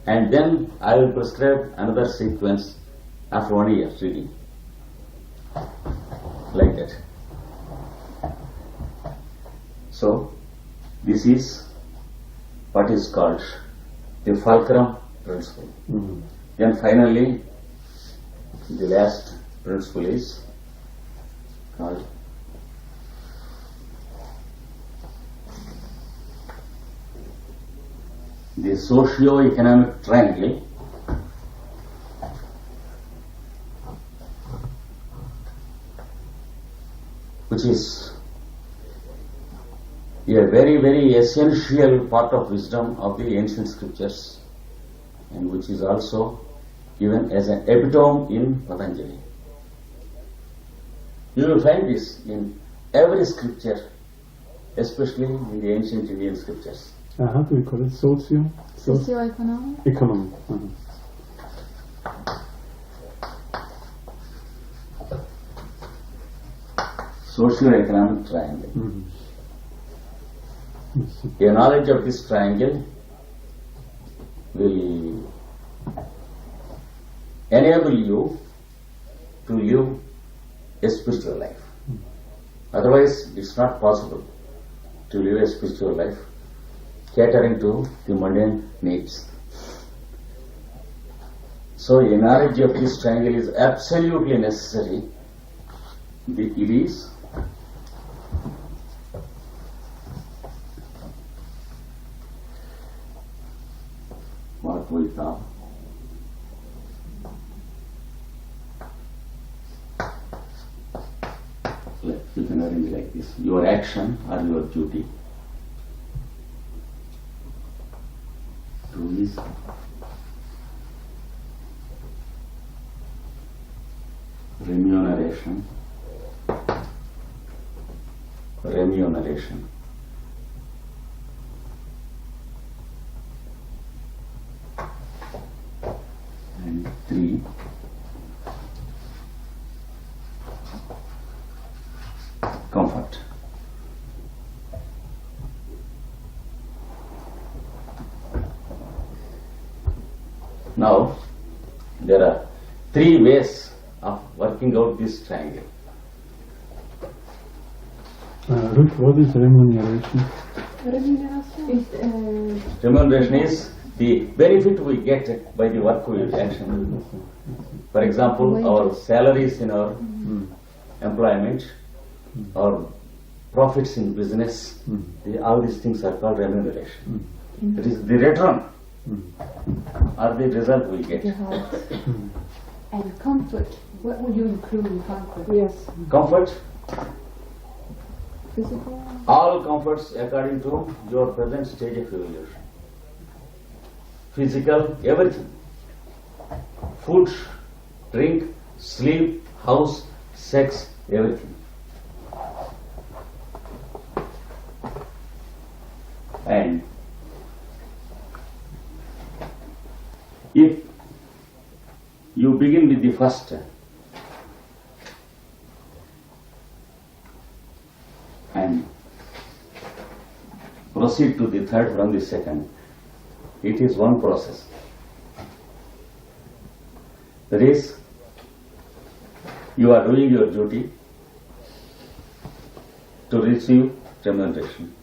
and then I will prescribe another sequence after 1 year reading. Like that. So, this is what is called the fulcrum principle. Then finally, the last principle is called the socio-economic triangle, which is a very, very essential part of wisdom of the ancient scriptures, and which is also given as an epitome in Patanjali. You will find this in every scripture, especially in the ancient Indian scriptures. How do we call it? Socio-economic? Economic. Socio-economic triangle. A knowledge of this triangle will enable you to live a spiritual life. Otherwise, it's not possible to live a spiritual life catering to the mundane needs. So, a knowledge of this triangle is absolutely necessary. It is what we call you can arrange like this: your action or your duty. Two is remuneration. Remuneration. And three, comfort. Now, there are three ways of working out this triangle. Ruth, what is remuneration? Remuneration is the benefit we get by the work we action. For example, our salaries in our employment, our profits in business, all these things are called remuneration. It is the return or the result we get. And comfort. What would you include in comfort? Yes. Comfort, Physical? all comforts according to your present stage of evolution. Physical, everything. Food, drink, sleep, house, sex, everything. And if you begin with the first and proceed to the third from the second, it is one process. That is, you are doing your duty to receive remuneration.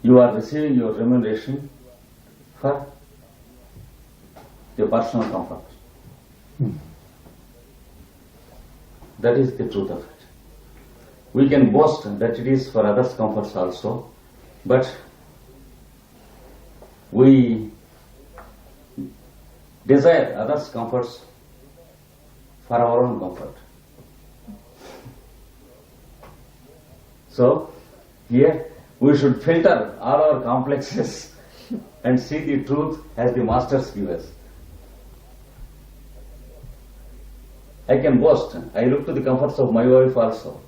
You are receiving your remuneration for your personal comfort. That is the truth of it. We can boast that it is for others' comforts also, but we desire others' comforts for our own comfort. So, here we should filter all our complexes and see the truth as the masters give us. I can boast, I look to the comforts of my wife also,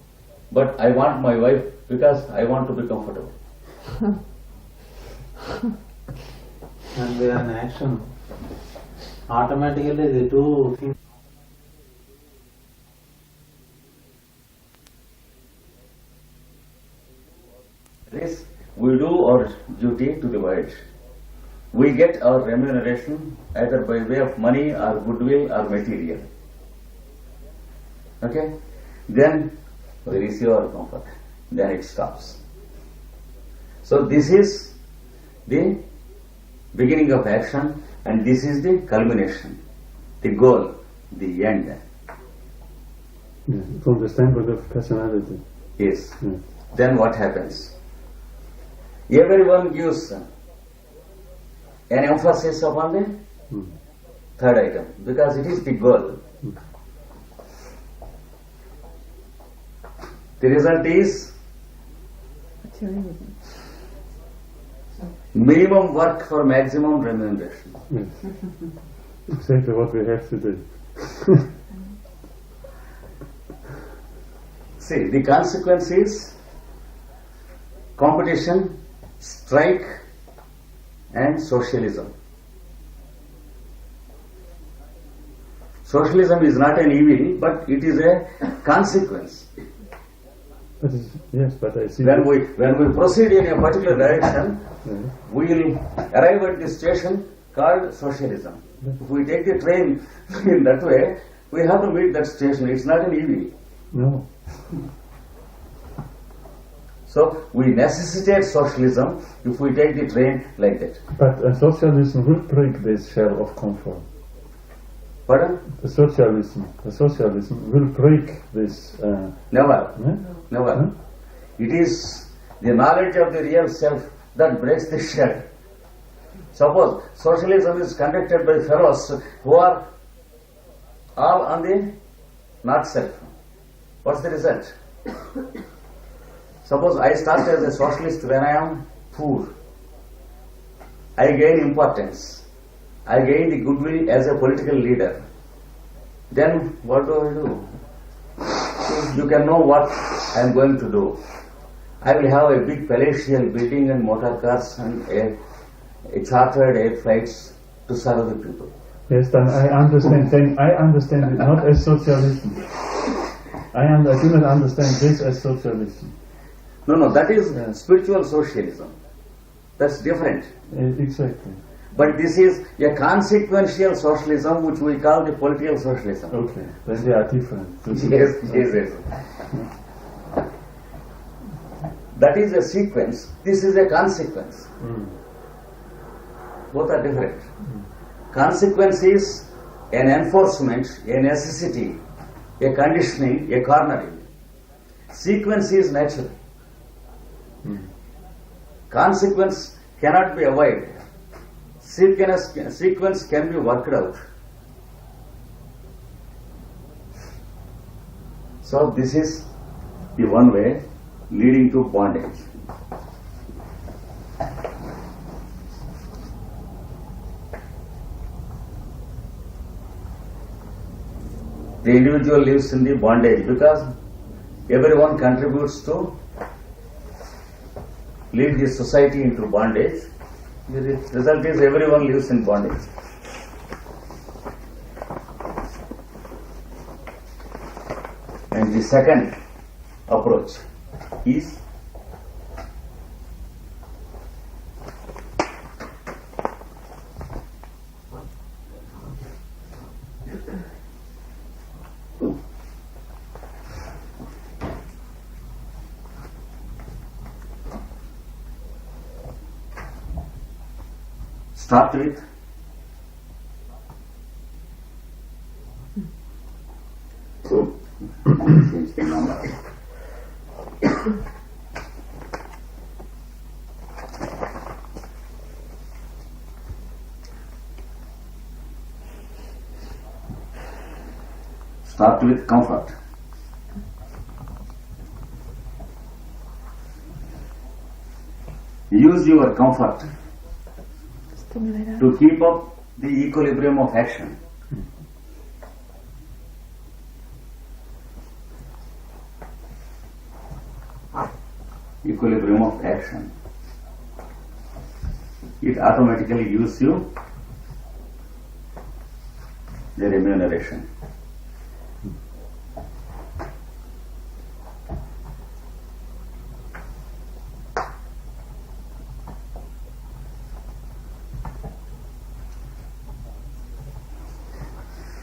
but I want my wife because I want to be comfortable. And they are in action. Automatically the two things. This we do our duty to the world. We get our remuneration either by way of money or goodwill or material. Okay? Then we receive our comfort. Then it stops. So this is the beginning of action, and this is the culmination, the goal, the end. Yes, from the standpoint of personality. Yes. Yes. Then what happens? Everyone gives an emphasis upon the third item because it is the goal. The result is Materialism. minimum work for maximum remuneration. Yes. Exactly what we have to do. See, the consequence is competition, strike, and socialism. Socialism is not an evil, but it is a consequence. But yes, but I see. When we proceed in a particular direction, Yes. we will arrive at the station called socialism. If we take the train in that way, we have to meet that station. It's not an evil. No. So we necessitate socialism if we take the train like that. But socialism will break this shell of comfort. Pardon? The socialism will break this. Never. Eh? Never. Huh? It is the knowledge of the real self that breaks the shell. Suppose socialism is conducted by fellows who are all on the not self. What's the result? Suppose I start as a socialist when I am poor. I gain importance. I gain the goodwill as a political leader. Then what do I do? You can know what I am going to do. I will have a big palatial building and motor cars and a chartered air flights to serve the people. Yes, then I understand. Then I understand it not as socialism. I do not understand this as socialism. No, that is spiritual socialism. That's different. Exactly. But this is a consequential socialism which we call the political socialism. Okay, then they are different. Yes. That is a sequence, this is a consequence. Both are different. Consequence is an enforcement, a necessity, a conditioning, a cornering. Sequence is natural. Consequence cannot be avoided. Sequence can be worked out. So this is the one way leading to bondage. The individual lives in the bondage because everyone contributes to lead the society into bondage. The result is everyone lives in bondage. And the second approach is start with comfort. Use your comfort to keep up the equilibrium of action. Equilibrium of action. It automatically gives you the remuneration.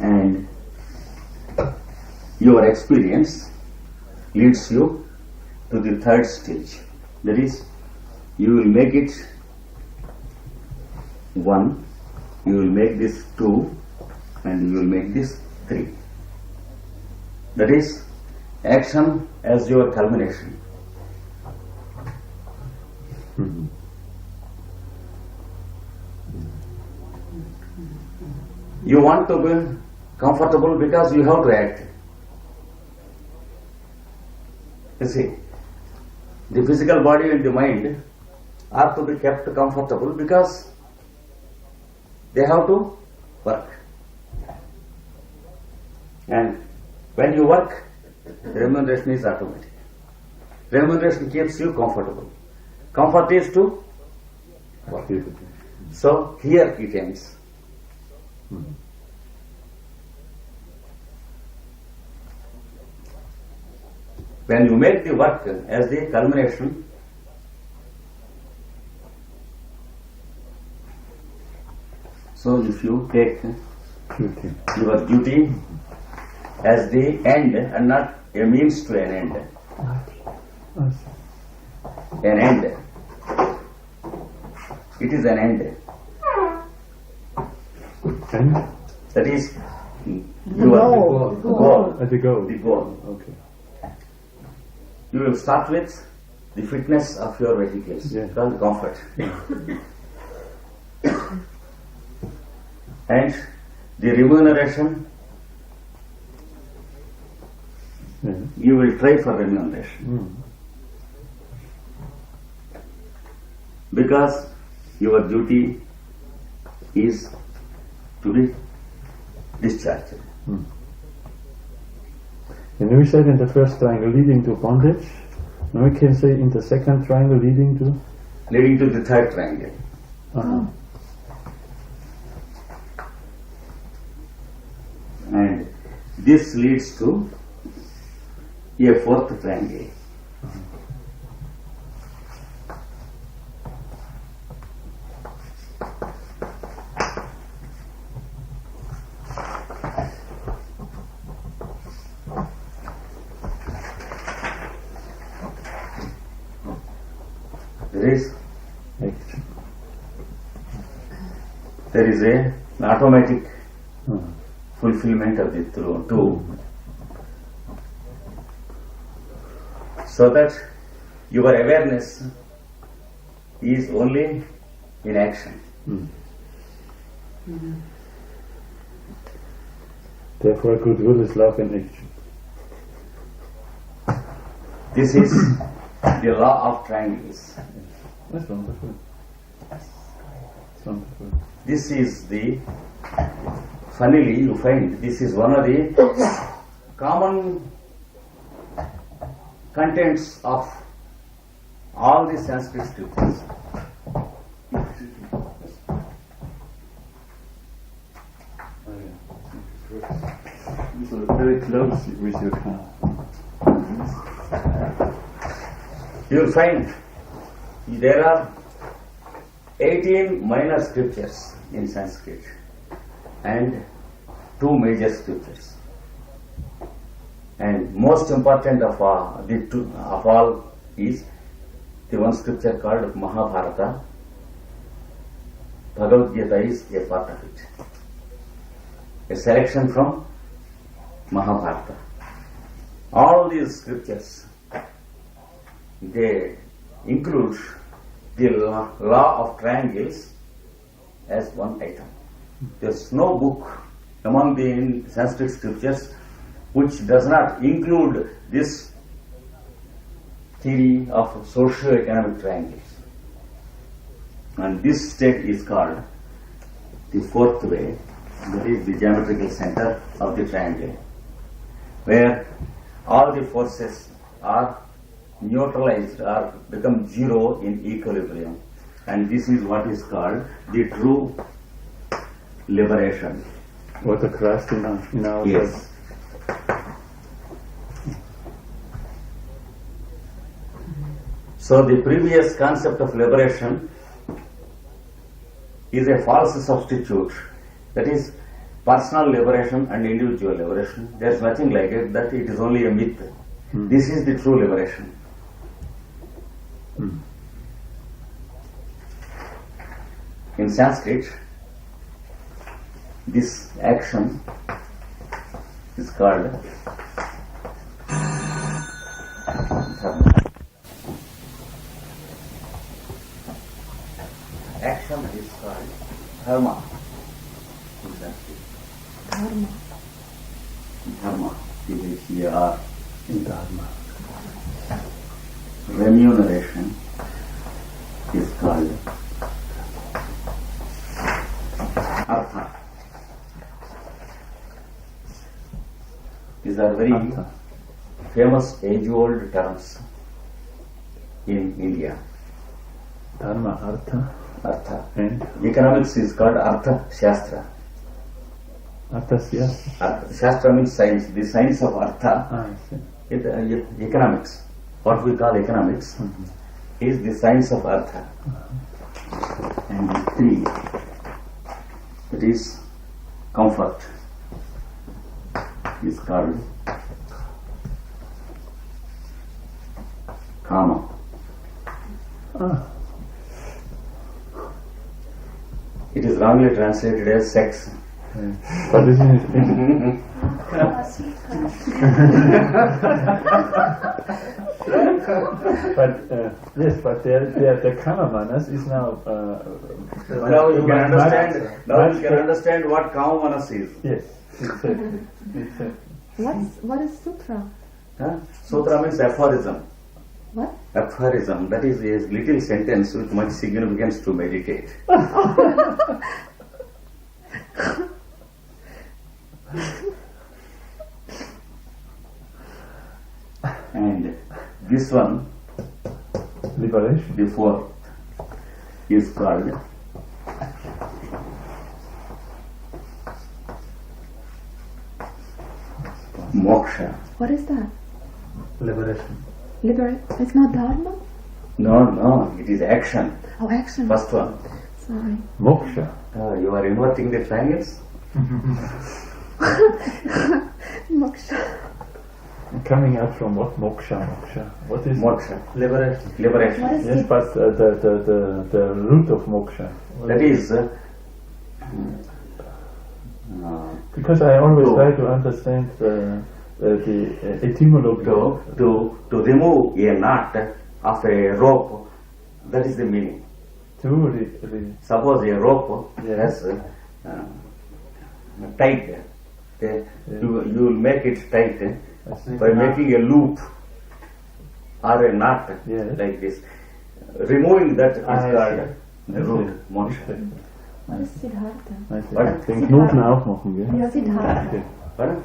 and your experience leads you to the third stage. That is, you will make it 1, you will make this 2, and you will make this 3. That is, action as your culmination. You want to be comfortable because you have to act. You see, the physical body and the mind are to be kept comfortable because they have to work. And when you work, remuneration is automatic. Remuneration keeps you comfortable. Comfort is to work. So here it ends. When you make the work as the culmination, so if you take your duty as the end and not a means to an end, an end, it is an end. And That is your goal. at the goal. The goal. Okay. You will start with the fitness of your vehicles, Yeah. called comfort. And the remuneration, Yeah. you will try for remuneration. Because your duty is to be discharged. And we said in the first triangle leading to bondage. Now we can say in the second triangle leading to. Leading to the third triangle. And this leads to a fourth triangle. There is an automatic fulfillment of the two, so that your awareness is only in action. Therefore, goodwill is love in action. This is the law of triangles. That's wonderful. That's wonderful. This is the, funnily you find, this is one of the common contents of all the Sanskrit scriptures. So very close with your hand. You will find there are 18 minor scriptures in Sanskrit and 2 major scriptures. And most important of all is the one scripture called Mahabharata. Bhagavad Gita is a part of it. A selection from Mahabharata. All these scriptures, they include the law of triangles as one item. There's no book among the Sanskrit scriptures which does not include this theory of socio-economic triangles. And this state is called the fourth way, that is the geometrical center of the triangle, where all the forces are neutralized or become zero in equilibrium. And this is what is called the true liberation. What the Christ in our Yes. So the previous concept of liberation is a false substitute. That is, personal liberation and individual liberation. There is nothing like it, that it is only a myth. This is the true liberation. In Sanskrit, this action is called dharma. Action is called dharma in Sanskrit. Dharma. Dharma, D-H-E-R, In Dharma. remuneration is called artha. These are very Artha. famous age-old terms in India. Dharma, Artha, Artha. and Economics is called Artha Shastra. Arthasya. Shastra means science. The science of Artha, I see. economics, what we call economics, is the science of Artha. And the three, it is comfort, is called Kama. Ah, It is wrongly translated as sex. but isn't it? But yes, but the Kamamanas is now. Now you can understand. Now you much- can understand what Kama Manas is. Yes, it's a What is sutra? Huh? Sutra means aphorism. What? Aphorism, that is a little sentence with much significance to meditate. And this one, liberation. the fourth, is called moksha. What is that? Liberation. It's not dharma? No, it is action. Oh, action. First one. Sorry. Moksha. You are inverting the triangles? Moksha. Coming out from what? Moksha. What is Moksha. Liberation. Liberation. What is Yes, it? but the root of moksha. That is Because I always To- try to understand the etymology. to remove a knot of a rope. That is the meaning. Suppose a rope Yes. has tight. You will make it tight by making a loop or a knot Yes. like this. Removing that is I called see. the root moksha. What is Siddhartha? What? Den Knoten aufmachen, gell? Siddhartha. Pardon?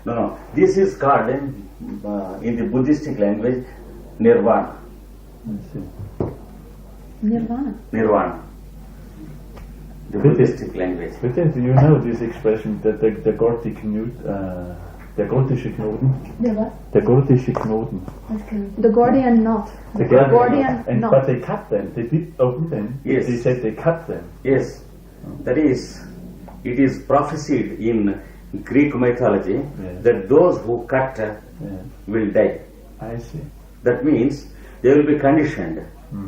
No. This is called in the Buddhistic language nirvana. I see. Nirvana. Nirvana. The Bitte. Buddhistic language. Bitte, do you know this expression, the Gortische Knoten? The what? Der Gortische Knoten. The Gordian knot. The Gordian and knot. but they cut them. They did open them. Yes. They said they cut them. Yes, that is, it is prophesied in Greek mythology Yes. that those who cut Yeah. will die. I see. That means they will be conditioned.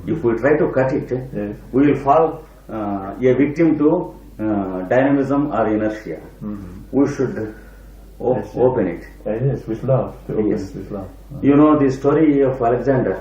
If we try to cut it, Yes. we will fall a victim to dynamism or inertia. We should Yes, yes. open it. Yes, with love. To open Yes. it with love. You know the story of Alexander.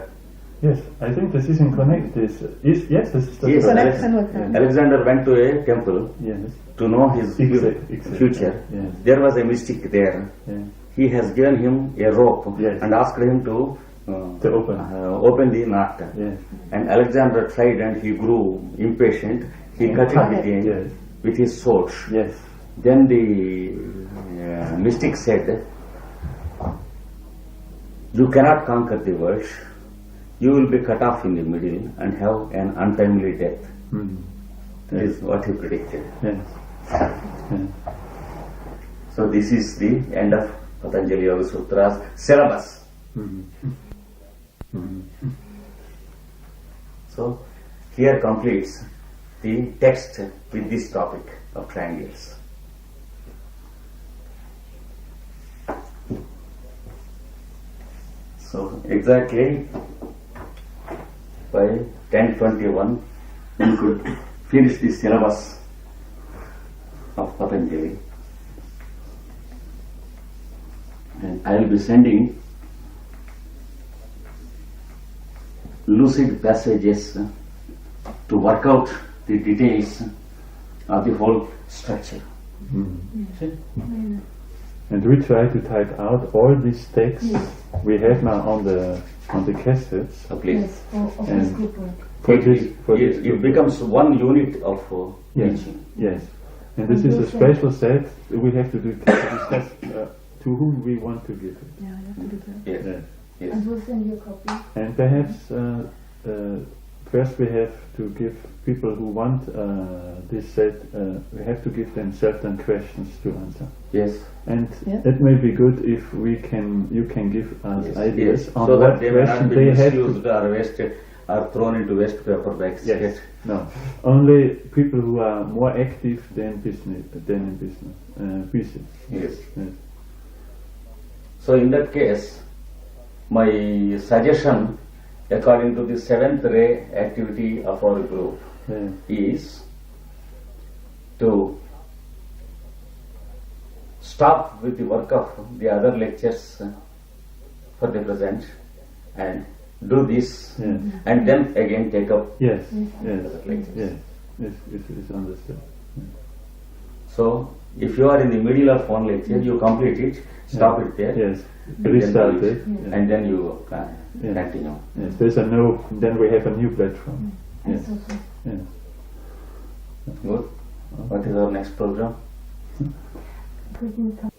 Yes, I think this is in connect. Yes, this is the Yes, story. Connection with them. Alexander went to a temple Yes. to know his Exactly. future. Yes. There was a mystic there. Yeah. He has given him a rope Yes. and asked him to open the knot. Yes. And Alexander tried and he grew impatient. He cut it again Yes. with his sword. Yes. Then the mystic said, "You cannot conquer the world. You will be cut off in the middle and have an untimely death." That is what he predicted. Yes. So this is the end of Patanjali Yoga Sutra's syllabus. So here completes the text with this topic of triangles. So exactly by 10:21 we could finish the syllabus of Patanjali. And I will be sending lucid passages to work out the details of the whole structure. And we try to type out all these texts we have now on the cassettes. So please, Yes, for And- this group work. it becomes one unit of Yes, teaching. yes. And this is a special set we have to discuss to whom we want to give it. Yeah, I have to do that. Yes, Yes. yes. And we'll send you a copy. And perhaps first we have to give people who want this set, we have to give them certain questions to answer. Yes. And Yeah. it may be good if you can give us Yes, ideas yes. on So what that they may question not be they have misused to. or wasted or thrown into waste paper bags. Yes. No. Only people who are more active than business busy. Yes. Yes. So in that case, my suggestion, according to the 7th ray activity of our group, Yeah. is to stop with the work of the other lectures for the present and do this, Yeah. and then again take up. Yes. Yes. Other lectures. Yes. It's understood. So if you are in the middle of one lecture, you complete it, stop it there, Yes. and then Restart do it. Yeah. and then you Yeah. continue. Yes. There's a no. Then we have a new platform. And Yes. so, Yes. Good. What is our next program? we can come